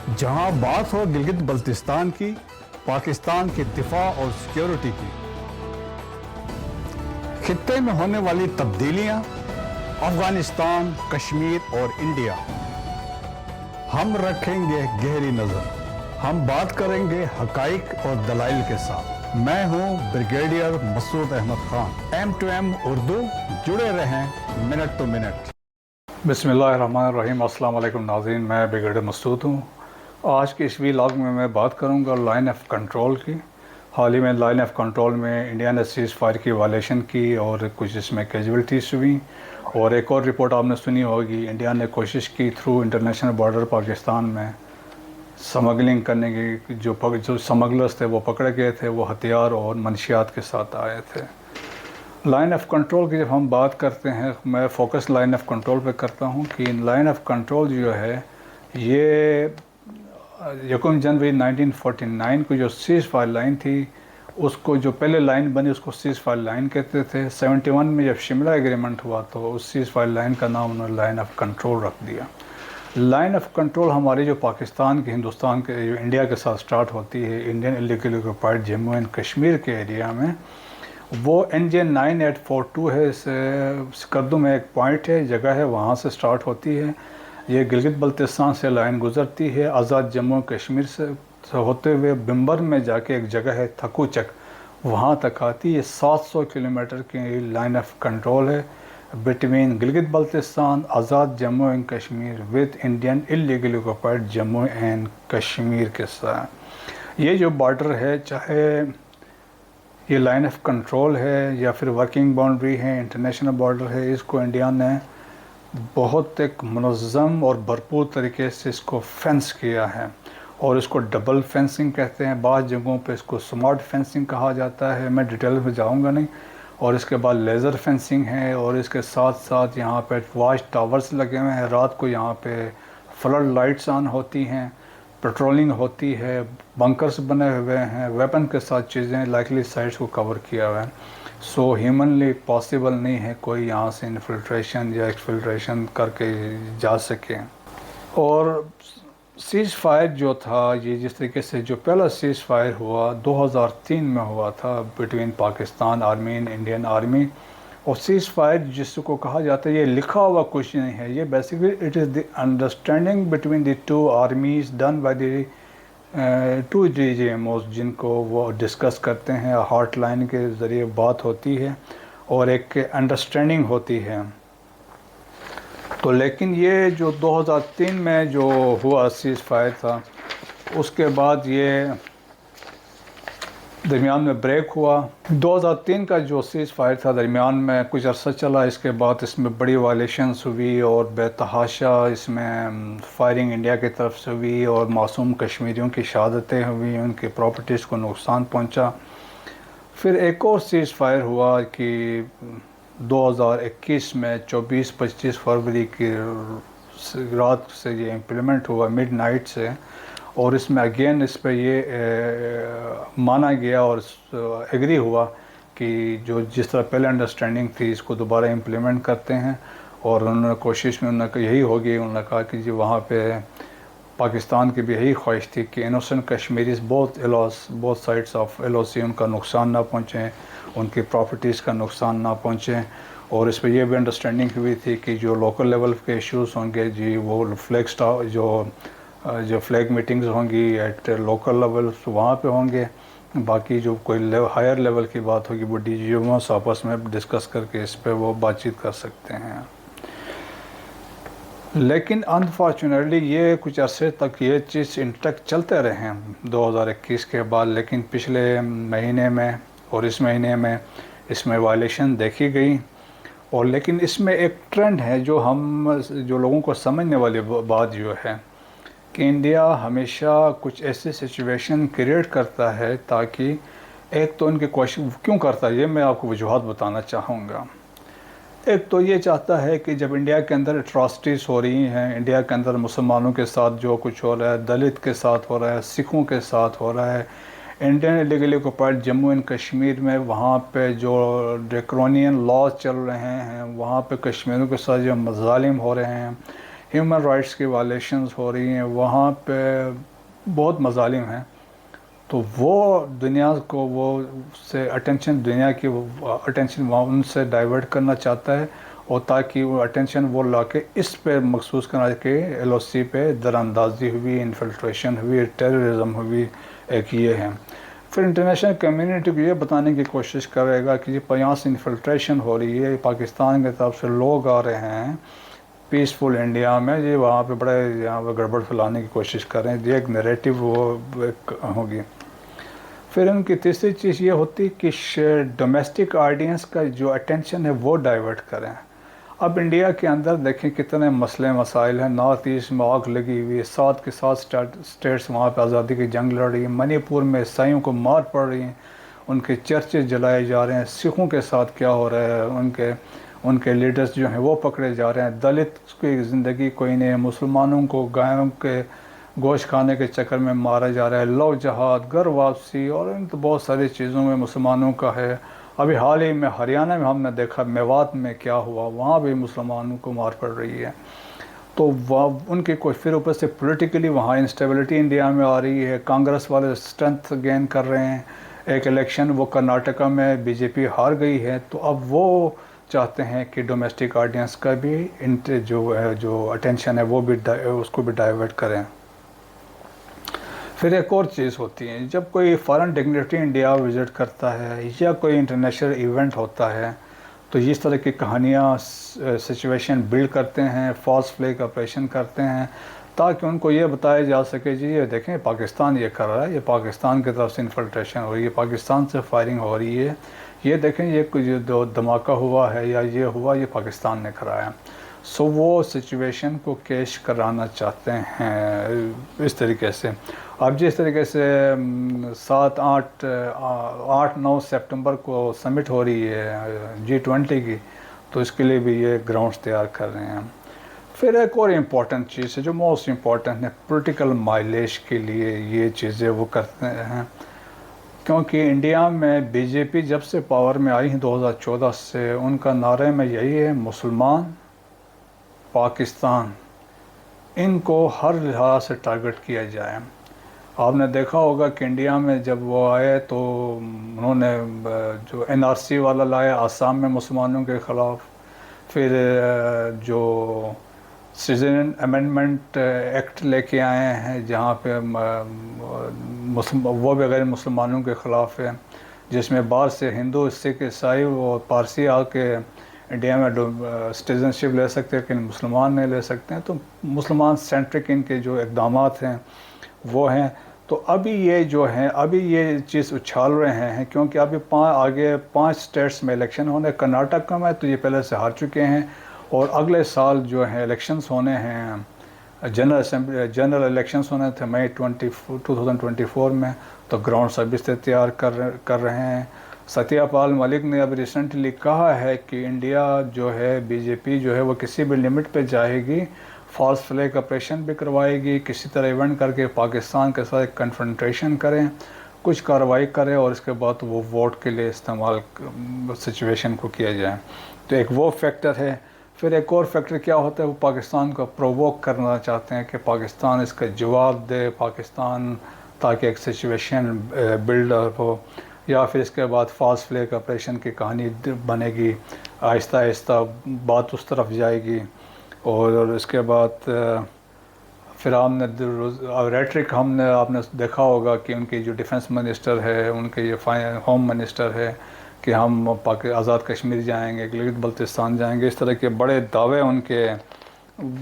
جہاں بات ہو گلگت بلتستان کی، پاکستان کے دفاع اور سیکیورٹی کی، خطے میں ہونے والی تبدیلیاں، افغانستان، کشمیر اور انڈیا، ہم رکھیں گے گہری نظر، ہم بات کریں گے حقائق اور دلائل کے ساتھ۔ میں ہوں brigadier Masood Ahmed Khan, M two M Urdu, جڑے رہیں منٹ ٹو منٹ۔ بسم اللہ الرحمن الرحیم۔ السلام علیکم ناظرین، میں بریگیڈیئر مسعود ہوں۔ آج کے اس ویلاگ میں بات کروں گا لائن آف کنٹرول کی۔ حال ہی میں لائن آف کنٹرول میں انڈیا نے سیز فائر کی وائلیشن کی اور کچھ اس میں کیجویلٹیز ہوئیں، اور ایک اور رپورٹ آپ نے سنی ہوگی، انڈیا نے کوشش کی تھرو انٹرنیشنل بارڈر پاکستان میں سمگلنگ کرنے کی۔ جو سمگلرز تھے وہ پکڑے گئے تھے، وہ ہتھیار اور منشیات کے ساتھ آئے تھے۔ لائن آف کنٹرول کی جب ہم بات کرتے ہیں، میں فوکس لائن آف کنٹرول پہ کرتا ہوں کہ لائن آف کنٹرول جو ہے یہ 1 جنوری 1949 کو جو سیز فائر لائن تھی، اس کو جو پہلے لائن بنی اس کو سیز فائر لائن کہتے تھے۔ 71 میں جب شملہ ایگریمنٹ ہوا تو اس سیز فائر لائن کا نام انہوں نے لائن آف کنٹرول رکھ دیا۔ لائن آف کنٹرول ہماری جو پاکستان کے، ہندوستان کے، جو انڈیا کے ساتھ سٹارٹ ہوتی ہے Indian illegally occupied Jammu and Kashmir کے ایریا میں، وہ NJ 9842 ہے۔ سکردو میں ایک پوائنٹ ہے، جگہ ہے، وہاں سے سٹارٹ ہوتی ہے۔ یہ گلگت بلتستان سے لائن گزرتی ہے، آزاد جموں کشمیر سے ہوتے ہوئے بمبر میں جا کے ایک جگہ ہے تھکو چک، وہاں تک آتی ہے۔ 700 کلومیٹر کی لائن آف کنٹرول ہے between Gilgit Baltistan, Azad Jammu and Kashmir with Indian illegally occupied Jammu and Kashmir کے ساتھ۔ یہ جو بارڈر ہے، چاہے یہ لائن آف کنٹرول ہے یا پھر ورکنگ باؤنڈری ہے، انٹرنیشنل بارڈر ہے، اس کو انڈیا نے بہت ایک منظم اور بھرپور طریقے سے اس کو فینس کیا ہے، اور اس کو ڈبل فینسنگ کہتے ہیں، بعض جگہوں پہ اس کو سمارٹ فینسنگ کہا جاتا ہے، میں ڈیٹیل میں جاؤں گا نہیں۔ اور اس کے بعد لیزر فینسنگ ہے، اور اس کے ساتھ ساتھ یہاں پہ واچ ٹاورز لگے ہوئے ہیں، رات کو یہاں پہ فلڈ لائٹس آن ہوتی ہیں، پیٹرولنگ ہوتی ہے، بنکرز بنے ہوئے ہیں، ویپن کے ساتھ چیزیں، لائکلی سائٹس کو کور کیا ہوا ہے۔ سو ہیومنلی پاسبل نہیں ہے کوئی یہاں سے انفلٹریشن یا ایکسفلٹریشن کر کے جا سکے۔ اور سیز فائر جو تھا، یہ جس طریقے سے جو پہلا سیز فائر ہوا 2003 میں ہوا تھا between Pakistan army and Indian army, اور سیز فائر جس کو کہا جاتا ہے، یہ لکھا ہوا کچھ نہیں ہے، یہ basically it is the understanding between the two armies done by the two DGMOs، جن کو وہ ڈسکس کرتے ہیں، ہاٹ لائن کے ذریعے بات ہوتی ہے اور ایک انڈرسٹینڈنگ ہوتی ہے۔ تو لیکن یہ جو 2003 میں جو ہوا سیز فائر تھا، اس کے بعد یہ درمیان میں بریک ہوا۔ 2003 کا جو سیز فائر تھا درمیان میں کچھ عرصہ چلا، اس کے بعد اس میں بڑی وائلیشنز ہوئی اور بے تحاشا اس میں فائرنگ انڈیا کی طرف سے ہوئی، اور معصوم کشمیریوں کی شہادتیں ہوئیں، ان کی پراپرٹیز کو نقصان پہنچا۔ پھر ایک اور سیز فائر ہوا کہ 2021 میں 24-25 فروری کی رات سے یہ امپلیمنٹ ہوا، مڈ نائٹ سے، اور اس میں اگین اس پہ یہ مانا گیا اور ایگری ہوا کہ جو جس طرح پہلے انڈرسٹینڈنگ تھی اس کو دوبارہ امپلیمنٹ کرتے ہیں۔ اور انہوں نے کوشش میں انہوں نے یہی ہوگی، انہوں نے کہا کہ جی وہاں پہ پاکستان کی بھی یہی خواہش تھی کہ innocent Kashmiris both sides of LOC ان کا نقصان نہ پہنچیں، ان کی پراپرٹیز کا نقصان نہ پہنچیں، اور اس پہ یہ بھی انڈرسٹینڈنگ ہوئی تھی کہ جو لوکل لیول کے ایشوز ہوں گے، جی وہ جو فلیگ میٹنگز ہوں گی ایٹ لوکل لیول وہاں پہ ہوں گے، باقی جو کوئی ہائر لیول کی بات ہوگی وہ DGMOs آپس میں ڈسکس کر کے اس پہ وہ بات چیت کر سکتے ہیں۔ لیکن انفارچونیٹلی یہ کچھ عرصے تک یہ چیز انٹیکٹ چلتے رہے ہیں 2021 کے بعد، لیکن پچھلے مہینے میں اور اس مہینے میں اس میں وائلیشن دیکھی گئی۔ اور لیکن اس میں ایک ٹرینڈ ہے جو لوگوں کو سمجھنے والی بات جو ہے کہ انڈیا ہمیشہ کچھ ایسی سچویشن کریٹ کرتا ہے تاکہ ایک تو ان کی کوشش کیوں کرتا ہے، یہ میں آپ کو وجوہات بتانا چاہوں گا۔ ایک تو یہ چاہتا ہے کہ جب انڈیا کے اندر اٹراسٹیز ہو رہی ہیں، انڈیا کے اندر مسلمانوں کے ساتھ جو کچھ ہو رہا ہے، دلت کے ساتھ ہو رہا ہے، سکھوں کے ساتھ ہو رہا ہے، Indian illegally occupied Jammu and Kashmir میں وہاں پہ جو ڈریکونین لاز چل رہے ہیں، وہاں پہ کشمیریوں کے ساتھ جو مظالم ہو رہے ہیں، ہیومن رائٹس کی وائلیشنز ہو رہی ہیں، وہاں پہ بہت مظالم ہیں، تو وہ دنیا کو وہ سے اٹینشن، دنیا کی اٹینشن وہاں ان سے ڈائیورٹ کرنا چاہتا ہے، اور تاکہ وہ اٹینشن وہ لا کے اس پہ مخصوص کرنا کہ ایل او سی پہ در اندازی ہوئی، انفلٹریشن ہوئی، ٹیررزم ہوئی، ایک یہ ہے۔ پھر انٹرنیشنل کمیونٹی کو یہ بتانے کی کوشش کرے گا کہ یہ یہاں سے انفلٹریشن ہو رہی ہے، پاکستان کی طرف سے لوگ آ رہے ہیں پیسفل انڈیا میں، یہ وہاں پہ بڑے یہاں پہ گڑبڑ پھیلانے کی کوشش کر رہے ہیں، یہ ایک نیریٹو وہ ایک ہوگی۔ پھر ان کی تیسری چیز یہ ہوتی کہ ڈومیسٹک آڈینس کا جو اٹینشن ہے وہ ڈائیورٹ کریں۔ اب انڈیا کے اندر دیکھیں کتنے مسئلے مسائل ہیں، نارتھ ایسٹ میں آگ لگی ہوئی ہے، 7 کے 7 اسٹیٹس وہاں پہ آزادی کی جنگ لڑ رہی ہیں، منی پور میں عیسائیوں کو مار پڑ رہی ہیں، ان کے چرچز جلائے جا رہے ہیں، سکھوں کے ساتھ کیا ہو رہا ہے، ان کے لیڈرز جو ہیں وہ پکڑے جا رہے ہیں، دلت کی زندگی کوئی نہیں ہے، مسلمانوں کو گایوں کے گوشت کھانے کے چکر میں مارا جا رہا ہے، لو جہاد، گھر واپسی، اور ان تو بہت ساری چیزوں میں مسلمانوں کا ہے۔ ابھی حال ہی میں ہریانہ میں ہم نے دیکھا میوات میں کیا ہوا، وہاں بھی مسلمانوں کو مار پڑ رہی ہے، تو ان کے کوئی پھر اوپر سے پولیٹیکلی وہاں انسٹیبلٹی انڈیا میں آ رہی ہے، کانگریس والے اسٹرینتھ گین کر رہے ہیں، ایک الیکشن وہ کرناٹکا میں بی جے پی ہار گئی ہے، تو اب وہ چاہتے ہیں کہ ڈومیسٹک آڈینس کا بھی جو اٹینشن ہے وہ بھی اس کو بھی ڈائیورٹ کریں۔ پھر ایک اور چیز ہوتی ہے، جب کوئی فارن ڈگنیٹری انڈیا وزٹ کرتا ہے یا کوئی انٹرنیشنل ایونٹ ہوتا ہے تو اس طرح کی کہانیاں سچویشن بلڈ کرتے ہیں، فالس فلیگ آپریشن کرتے ہیں، تاکہ ان کو یہ بتایا جا سکے جی یہ دیکھیں پاکستان یہ کر رہا ہے، یہ پاکستان کی طرف سے انفلٹریشن ہو رہی ہے، پاکستان سے فائرنگ ہو رہی ہے، یہ دیکھیں یہ کچھ جو دھماکہ ہوا ہے یا یہ ہوا یہ پاکستان نے کرایا۔ سو وہ سچویشن کو کیش کرانا چاہتے ہیں اس طریقے سے۔ اب جس طریقے سے 8-9 سپٹمبر کو سمٹ ہو رہی ہے G20 کی، تو اس کے لیے بھی یہ گراؤنڈز تیار کر رہے ہیں۔ پھر ایک اور امپورٹنٹ چیز ہے جو موسٹ امپورٹنٹ ہے، پولیٹیکل مائلیج کے لیے یہ چیزیں وہ کرتے ہیں، کیونکہ انڈیا میں بی جے پی جب سے پاور میں آئی ہیں 2014 سے، ان کا نعرے میں یہی ہے مسلمان، پاکستان، ان کو ہر لحاظ سے ٹارگٹ کیا جائے۔ آپ نے دیکھا ہوگا کہ انڈیا میں جب وہ آئے تو انہوں نے جو NRC والا لایا آسام میں مسلمانوں کے خلاف، پھر جو سٹیزن امینڈمنٹ ایکٹ لے کے آئے ہیں جہاں پہ وہ بھی غیر مسلمانوں کے خلاف ہے، جس میں باہر سے ہندو، سکھ، عیسائی و پارسی آ کے انڈیا میں سٹیزن شپ لے سکتے ہیں لیکن مسلمان نہیں لے سکتے ہیں، تو مسلمان سینٹرک ان کے جو اقدامات ہیں وہ ہیں۔ تو ابھی یہ جو ہیں ابھی یہ چیز اچھال رہے ہیں، کیونکہ ابھی آگے 5 اسٹیٹس میں الیکشن ہونے، کرناٹک میں تو یہ پہلے سے ہار چکے ہیں، اور اگلے سال جو ہیں الیکشنز ہونے ہیں، جنرل الیکشنز ہونے تھے مئی 2024 میں، تو گراؤنڈ ابھی سے تیار کر رہے ہیں۔ ستیہ پال ملک نے اب ریسنٹلی کہا ہے کہ انڈیا جو ہے بی جے پی جو ہے وہ کسی بھی لمٹ پہ جائے گی، فالس فلیگ آپریشن بھی کروائے گی، کسی طرح ایونٹ کر کے پاکستان کے ساتھ کنفرنٹریشن کریں، کچھ کارروائی کریں، اور اس کے بعد وہ ووٹ کے لیے استعمال سچویشن کو کیا جائے۔ تو ایک وہ فیکٹر ہے۔ پھر ایک اور فیکٹر کیا ہوتا ہے، وہ پاکستان کو پرووک کرنا چاہتے ہیں کہ پاکستان اس کا جواب دے، پاکستان تاکہ ایک سچویشن بلڈ ہو، یا پھر اس کے بعد فالس فلیگ آپریشن کی کہانی بنے گی، آہستہ آہستہ بات اس طرف جائے گی، اور اس کے بعد پھر ہم نے ریٹرک آپ نے دیکھا ہوگا کہ ان کی جو ڈیفنس منسٹر ہے، ان کے یہ ہوم منسٹر ہے کہ ہم آزاد کشمیر جائیں گے، گلگت بلتستان جائیں گے، اس طرح کے بڑے دعوے ان کے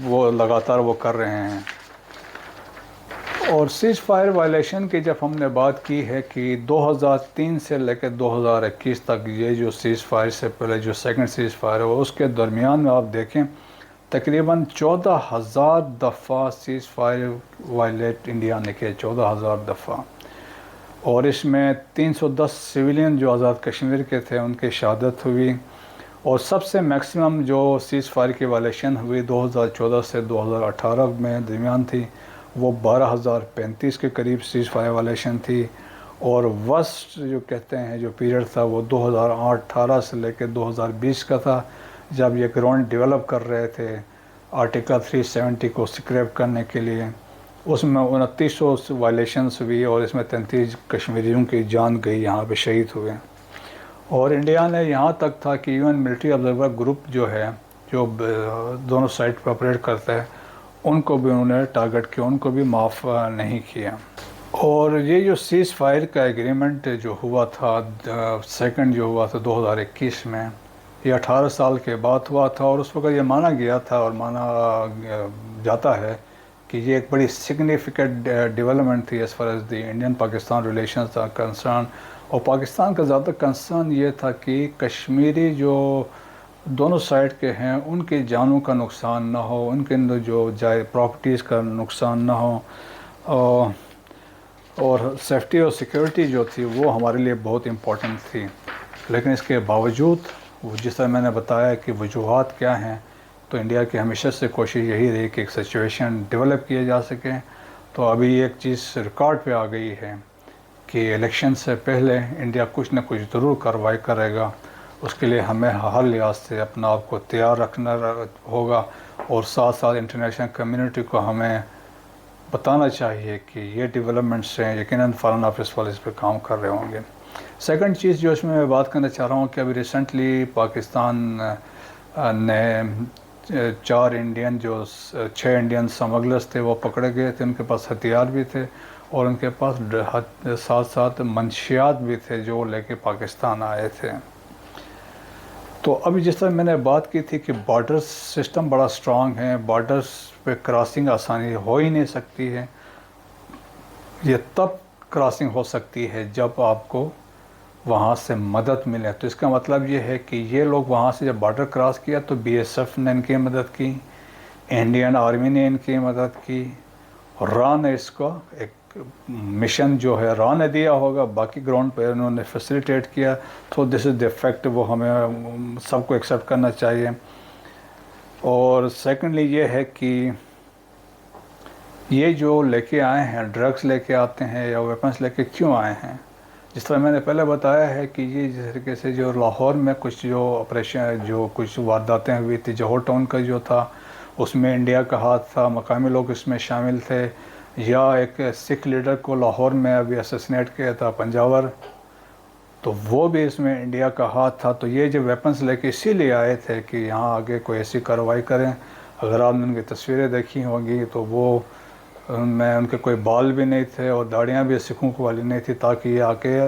وہ لگاتار وہ کر رہے ہیں۔ اور سیز فائر وائلیشن کی جب ہم نے بات کی ہے کہ 2003 سے لے کے 2021 تک یہ جو سیز فائر سے پہلے جو سیکنڈ سیز فائر ہے اس کے درمیان میں آپ دیکھیں تقریباً 14,000 دفعہ سیز فائر وائلیٹ انڈیا نے کیا، 14,000 دفعہ، اور اس میں 310 سویلین جو آزاد کشمیر کے تھے ان کی شہادت ہوئی، اور سب سے میکسیمم جو سیز فائر کی وائلیشن ہوئی 2014 سے 2018 میں درمیان تھی، وہ 12,035 کے قریب سیز فائر وائلیشن تھی، اور ورسٹ جو کہتے ہیں جو پیریڈ تھا وہ 2018 سے لے کے 2020 کا تھا، جب یہ گراؤنڈ ڈیولپ کر رہے تھے آرٹیکل 370 کو اسکریپ کرنے کے لیے. اس میں 2900 وائلیشنس ہوئی اور اس میں 33 کشمیریوں کی جان گئی، یہاں پہ شہید ہوئے. اور انڈیا نے یہاں تک تھا کہ ایون ملٹری آبزرور گروپ جو ہے جو دونوں سائڈ پہ آپریٹ کرتا ہے ان کو بھی انہوں نے ٹارگٹ کیا، ان کو بھی معاف نہیں کیا. اور یہ جو سیز فائر کا ایگریمنٹ جو ہوا تھا سیکنڈ جو ہوا تھا 2021 میں، یہ 18 سال کے بعد ہوا تھا. اور اس وقت یہ مانا گیا تھا اور مانا جاتا ہے کہ یہ ایک بڑی سگنیفیکنٹ ڈیولپمنٹ تھی as far as the Indian Pakistan relations are concern. اور پاکستان کا زیادہ کنسرن یہ تھا کہ کشمیری جو دونوں سائڈ کے ہیں ان کی جانوں کا نقصان نہ ہو، ان کے جو پراپرٹیز کا نقصان نہ ہو، اور سیفٹی اور سیکیورٹی جو تھی وہ ہمارے لیے بہت امپورٹنٹ تھی. لیکن اس کے باوجود جس طرح میں نے بتایا کہ وجوہات کیا ہیں، تو انڈیا کی ہمیشہ سے کوشش یہی رہی کہ ایک سچویشن ڈیولپ کیا جا سکے. تو ابھی ایک چیز ریکارڈ پہ آ گئی ہے کہ الیکشن سے پہلے انڈیا کچھ نہ کچھ ضرور کارروائی کرے گا. اس کے لیے ہمیں ہر لحاظ سے اپنا آپ کو تیار رکھنا ہوگا، اور ساتھ ساتھ انٹرنیشنل کمیونٹی کو ہمیں بتانا چاہیے کہ یہ ڈیولپمنٹس ہیں، یقیناً فارن آفس والے اس پہ کام کر رہے ہوں گے. سیکنڈ چیز جو اس میں بات کرنا چاہ رہا ہوں کہ ابھی ریسنٹلی پاکستان نے 6 انڈین سمگلرز تھے وہ پکڑے گئے تھے. ان کے پاس ہتھیار بھی تھے اور ان کے پاس ساتھ ساتھ منشیات بھی تھے جو لے کے پاکستان آئے تھے. تو ابھی جس طرح میں نے بات کی تھی کہ بارڈر سسٹم بڑا اسٹرانگ ہے، بارڈرز پہ کراسنگ آسانی ہو ہی نہیں سکتی ہے. یہ تب کراسنگ ہو سکتی ہے جب آپ کو وہاں سے مدد ملے. تو اس کا مطلب یہ ہے کہ یہ لوگ وہاں سے جب بارڈر کراس کیا تو BSF نے ان کی مدد کی، انڈین آرمی نے ان کی مدد کی، اور را نے اس کو ایک مشن جو ہے را نے دیا ہوگا، باقی گراؤنڈ پہ انہوں نے فیسیلیٹیٹ کیا. تو دس از دی فیکٹ، وہ ہمیں سب کو ایکسیپٹ کرنا چاہیے. اور سیکنڈلی یہ ہے کہ یہ جو لے کے آئے ہیں ڈرگس لے کے آتے ہیں یا ویپنس لے کے کیوں آئے ہیں؟ جس طرح میں نے پہلے بتایا ہے کہ یہ جس طریقے سے جو لاہور میں کچھ جو آپریشن جو کچھ وارداتیں ہوئی تھی، جوہر ٹاؤن کا جو تھا اس میں انڈیا کا ہاتھ تھا، مقامی لوگ اس میں شامل تھے. یا ایک سکھ لیڈر کو لاہور میں ابھی اسیسنیٹ کیا تھا پنجاور، تو وہ بھی اس میں انڈیا کا ہاتھ تھا. تو یہ جو ویپنس لے کے اسی لیے آئے تھے کہ یہاں آگے کوئی ایسی کارروائی کریں. اگر آپ نے ان کی تصویریں دیکھی ہوں گی تو وہ ان کے کوئی بال بھی نہیں تھے اور داڑیاں بھی سکھوں کو والی نہیں تھی، تاکہ یہ آ کے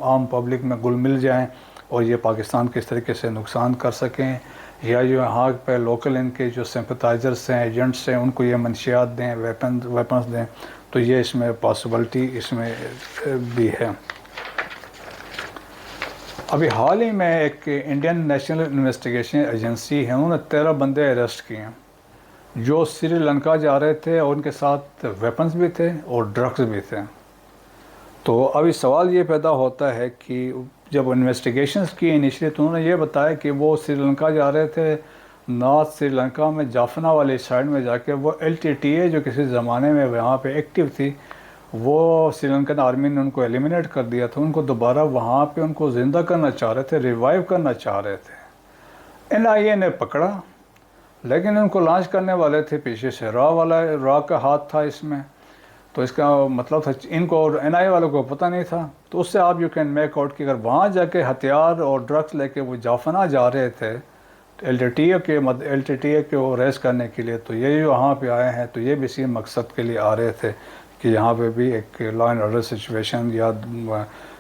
عام پبلک میں گل مل جائیں اور یہ پاکستان کس طریقے سے نقصان کر سکیں، یا جو یہاں پہ لوکل ان کے جو سمپتائزرس ہیں، ایجنٹس ہیں، ان کو یہ منشیات دیں، ویپنس دیں. تو یہ اس میں پاسبلٹی اس میں بھی ہے. ابھی حال ہی میں ایک انڈین نیشنل انویسٹیگیشن ایجنسی ہے، انہوں نے 13 بندے اریسٹ کیے ہیں جو سری لنکا جا رہے تھے اور ان کے ساتھ ویپنز بھی تھے اور ڈرگز بھی تھے. تو ابھی سوال یہ پیدا ہوتا ہے کہ جب انویسٹیگیشنز کی انیشلی تو انہوں نے یہ بتایا کہ وہ سری لنکا جا رہے تھے، نارتھ سری لنکا میں جافنا والی سائڈ میں جا کے وہ LTTE جو کسی زمانے میں وہاں پہ ایکٹیو تھی، وہ سری لنکن آرمی نے ان کو ایلیمینیٹ کر دیا تھا. ان کو دوبارہ وہاں پہ ان کو زندہ کرنا چاہ رہے تھے، ریوائیو کرنا چاہ رہے تھے. NIA نے پکڑا، لیکن ان کو لانچ کرنے والے تھے پیچھے سے را کا ہاتھ تھا اس میں. تو اس کا مطلب تھا ان کو اور NIA والوں کو پتہ نہیں تھا. تو اس سے آپ یو کین میک آؤٹ کہ اگر وہاں جا کے ہتھیار اور ڈرگس لے کے وہ جافنا جا رہے تھے LTTE کو ریس کرنے کے لیے، تو یہ جو یہاں پہ آئے ہیں تو یہ بھی اسی مقصد کے لیے آ رہے تھے کہ یہاا پہ بھی ایک لا اینڈ آرڈر سچویشن یا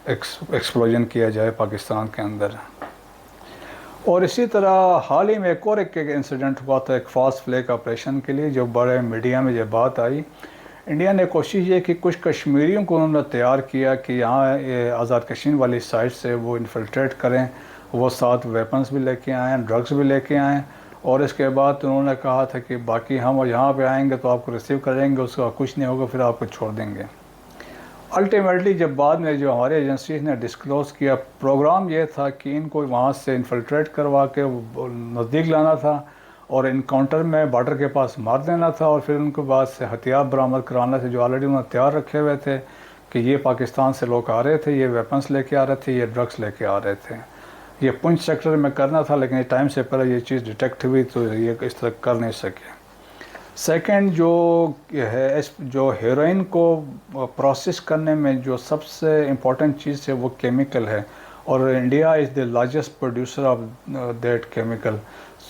ایکسپلوژن کیا جائے پاکستان کے اندر. اور اسی طرح حال ہی میں ایک اور ایک انسیڈنٹ ہوا تھا ایک فاسٹ فلیگ آپریشن کے لیے، جو بڑے میڈیا میں یہ بات آئی. انڈیا نے کوشش یہ کہ کچھ کشمیریوں کو انہوں نے تیار کیا کہ یہاں آزاد کشمیر والی سائڈ سے وہ انفلٹریٹ کریں، وہ ساتھ ویپنز بھی لے کے آئیں، ڈرگز بھی لے کے آئیں. اور اس کے بعد انہوں نے کہا تھا کہ باقی ہم یہاں پہ آئیں گے تو آپ کو ریسیو کریں گے، اس کا کچھ نہیں ہوگا، پھر آپ کو چھوڑ دیں گے. الٹیمیٹلی جب بعد میں جو ہماری ایجنسیز نے ڈسکلوز کیا، پروگرام یہ تھا کہ ان کو وہاں سے انفلٹریٹ کروا کے نزدیک لانا تھا اور انکاؤنٹر میں بارڈر کے پاس مار دینا تھا، اور پھر ان کے بعد سے ہتھیار برآمد کرانا تھے جو آلریڈی انہوں نے تیار رکھے ہوئے تھے کہ یہ پاکستان سے لوگ آ رہے تھے، یہ ویپنس لے کے آ رہے تھے، یہ ڈرگس لے کے آ رہے تھے. یہ پنچ سیکٹر میں کرنا تھا، لیکن ٹائم سے پہلے یہ چیز ڈیٹیکٹ ہوئی تو یہ اس طرح کر نہیں سکے. سیکنڈ جو ہیروئن کو پروسیس کرنے میں جو سب سے امپورٹنٹ چیز ہے وہ کیمیکل ہے، اور India is the largest producer of that chemical.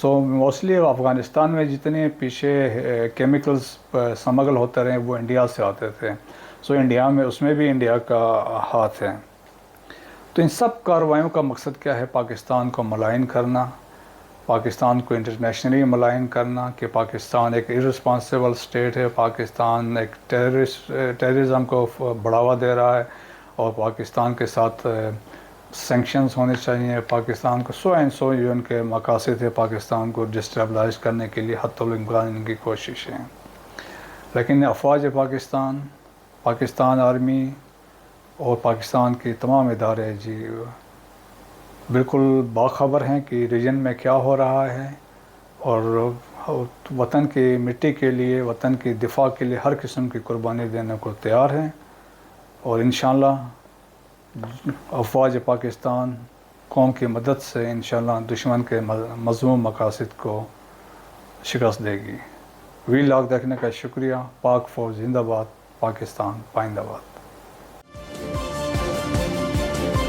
So mostly Afghanistan میں جتنے پیچھے کیمیکلز سمگل ہوتے رہے وہ انڈیا سے آتے تھے. سو انڈیا میں اس میں بھی انڈیا کا ہاتھ ہے. تو ان سب کارروائیوں کا مقصد کیا ہے؟ پاکستان کو ملائن کرنا، پاکستان کو انٹرنیشنلی ملائن کرنا کہ پاکستان ایک ارسپانسیبل اسٹیٹ ہے، پاکستان ایک ٹیررزم کو بڑھاوا دے رہا ہے، اور پاکستان کے ساتھ سینکشنز ہونے چاہیے. پاکستان کو سو اینڈ سو جو ان کے مقاصد ہے پاکستان کو ڈسٹیبلائز کرنے کے لیے حتی الامکان ان کی کوششیں. لیکن افواج پاکستان، پاکستان آرمی اور پاکستان کے تمام ادارے بالکل باخبر ہیں کہ ریجن میں کیا ہو رہا ہے، اور وطن کی مٹی کے لیے، وطن کی دفاع کے لیے ہر قسم کی قربانی دینے کو تیار ہیں. اور انشاءاللہ افواج پاکستان قوم کی مدد سے انشاءاللہ دشمن کے مذموم مقاصد کو شکست دے گی. وی لاگ دیکھنے کا شکریہ. پاک فوج زندہ باد، پاکستان پائندہ باد.